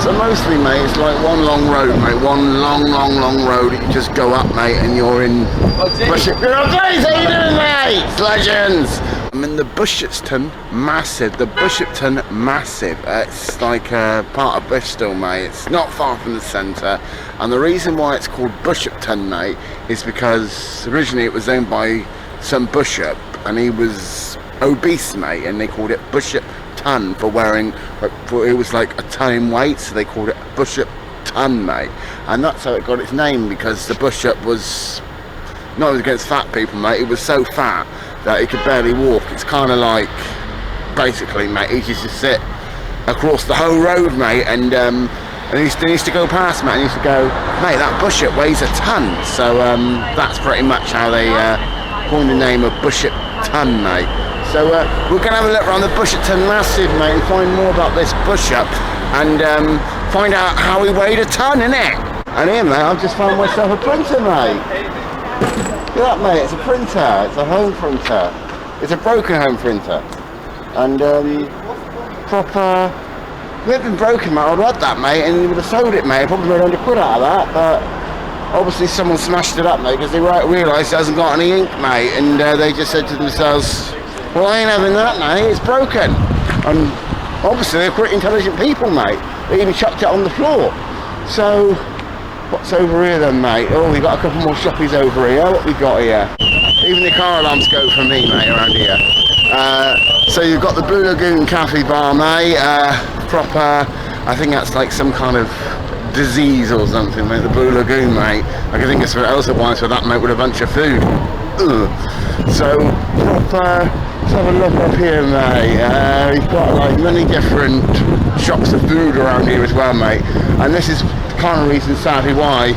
So mostly, mate, it's like one long road, mate. One long road that you just go up, mate, and you're in Bishop. How you doing, mate? Legends! I'm in the Bishopston Massive. The Bishopston Massive. It's like part of Bristol, mate. It's not far from the centre. And the reason why it's called Bishopston, mate, is because originally it was owned by some bishop, and he was obese, mate, and they called it Bishop Ton for wearing, it was like a ton in weight, so they called it Bishop Ton, mate. And that's how it got its name, because the bishop was not against fat people, mate. He was so fat that he could barely walk. It's kind of like, basically, mate, he used to sit across the whole road, mate, and he used to go past, mate, and he used to go, mate, that bishop weighs a ton. So that's pretty much how they coined the name of Bishop Ton, mate. So we're going to have a look around the Bishopston Massive, mate, and find more about this bishop, and find out how he weighed a ton, innit? And here, mate, I've just found myself a printer, mate. Look at that, mate, it's a printer. It's a home printer. It's a broken home printer. And proper... If it had been broken, mate, I'd have had that, mate, and you would have sold it, mate. I probably made £100 out of that, but obviously someone smashed it up, mate, because they realised it hasn't got any ink, mate, and they just said to themselves, well, I ain't having that, mate, it's broken. And obviously they're pretty intelligent people, mate. They even chucked it on the floor. So, what's over here then, mate? Oh, we got a couple more shoppies over here. What we got here? Even the car alarms go for me, mate, around here. So you've got the Blue Lagoon Cafe Bar, mate. Proper, I think that's like some kind of disease or something, mate, the Blue Lagoon, mate. I can think of something else at once with that, mate, with a bunch of food. Ugh. So, proper... Let's have a look up here, mate. We've got like many different shops of food around here as well, mate. And this is the kind of reason, sadly, why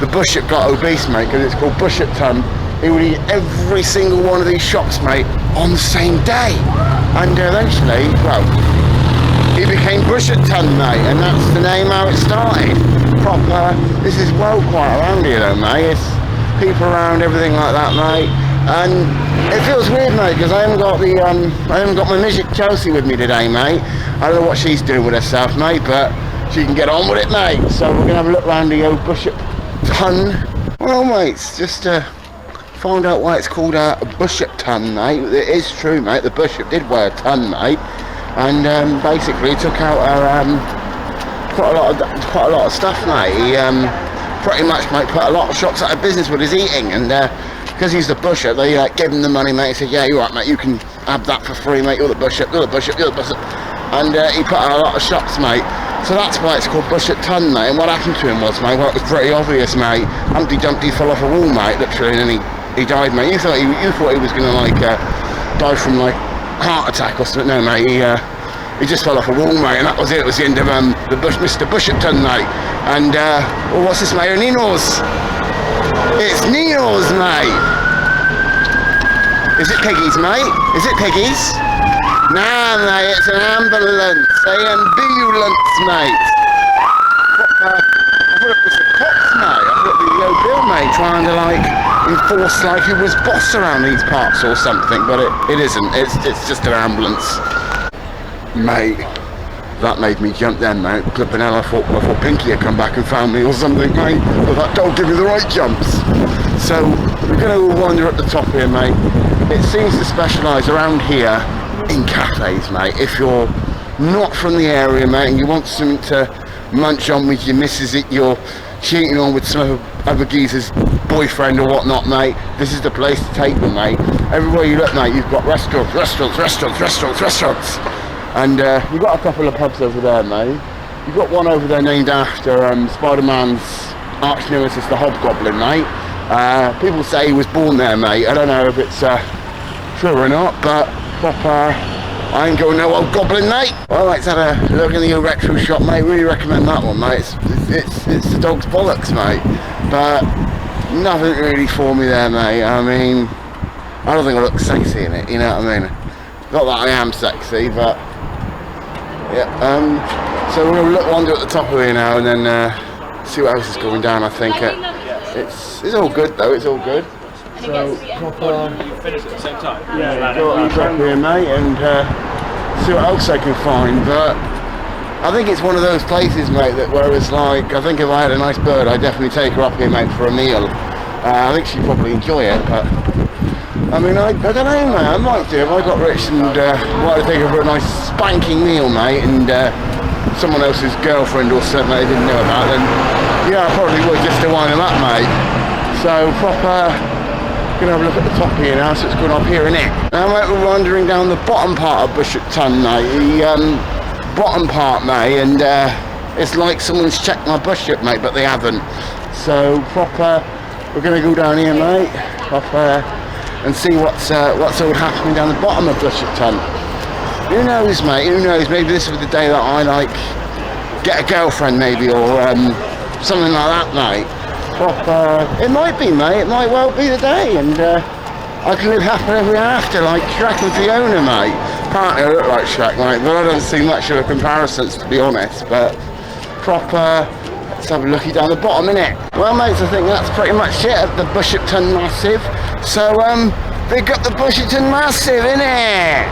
the bishop got obese, mate, because it's called Bishopston. He would eat every single one of these shops, mate, on the same day. And eventually, well, he became Bishopston, mate, and that's the name how it started. Proper. This is well quiet around here, though, mate. It's people around, everything like that, mate. And it feels weird, mate, because I haven't got my midget Chelsea with me today, mate. I don't know what she's doing with herself, mate, but she can get on with it, mate. So we're gonna have a look round the old Bishopston. Well, mates, just to find out why it's called a Bishopston, mate. It is true, mate. The bishop did weigh a ton, mate, and basically took out quite a lot of stuff, mate. He pretty much, mate, put a lot of shops out of business with his eating, and because he's the bishop, they gave him the money, mate. He said, yeah, you're right, mate, you can have that for free, mate. You're the bishop, you're the bishop, you're the bishop. And he put out a lot of shops, mate. So that's why it's called Bishopston, mate. And what happened to him was, mate, well, it was pretty obvious, mate. Humpty Dumpty fell off a wall, mate, literally, and then he died, mate. You thought he was going to, like, die from, like, heart attack or something. No, mate, he just fell off a wall, mate, and that was it. It was the end of Mr. Bishopston, mate. And, well, what's this, mate? Nino's. It's Nino's, mate. Is it Piggy's, mate? Is it Piggy's? Nah, mate, it's an ambulance. An ambulance, mate. I thought it was the cops, mate. I thought it was the old Bill, mate, trying to, like, enforce, like, who was boss around these parts or something, but it isn't. It's just an ambulance. Mate, that made me jump then, mate. Flipping hell, I thought Pinky had come back and found me or something, mate. But that dog gave me the right jumps. So, we're going to wander at the top here, mate. It seems to specialise around here in cafes, mate. If you're not from the area, mate, and you want something to munch on with your missus that you're cheating on with some other geezer's boyfriend or whatnot, mate, this is the place to take them, mate. Everywhere you look, mate, you've got restaurants. And you've got a couple of pubs over there, mate. You've got one over there named after Spiderman's arch nemesis, the Hobgoblin, mate. People say he was born there, mate. I don't know if it's true or not, but I ain't going no old goblin, mate. Well, let's have a look in the old retro shop, mate. Really recommend that one, mate. It's the dog's bollocks, mate. But nothing really for me there, mate. I mean, I don't think I look sexy in it, you know what I mean? Not that I am sexy, but yeah. So we're gonna wander at the top of here now, and then see what else is going down. I think it's all good though. It's all good. So you finish at the same time. Yeah, go up here, mate, and see what else I can find. But I think it's one of those places, mate, that where it's like, I think if I had a nice bird, I'd definitely take her up here, mate, for a meal. I think she'd probably enjoy it, but I mean, I don't know, mate. I might do. If I got rich and wanted to take her for a nice spanking meal, mate, and someone else's girlfriend or something I didn't know about, then yeah, I probably would, just to wind them up, mate. So proper. Gonna have a look at the top here now, so it's going up here, innit? Now, mate, we're wandering down the bottom part of Bishopston, mate. The bottom part, mate, and it's like someone's checked my bush up, mate, but they haven't. So proper. We're going to go down here, mate, and see what's all happening down the bottom of Bishopston. Who knows, mate? Who knows? Maybe this is the day that I like get a girlfriend, maybe, or something like that, mate. It might be, mate. It might well be the day, and I can live happily ever after, like Shrek and Fiona, mate. Apparently, I look like Shrek, mate, but I don't see much of a comparison, to be honest. But proper. Let's have a looky down the bottom, innit? Well, mates, I think that's pretty much it at the Bishopston Massive. So, big up the Bishopston Massive, innit?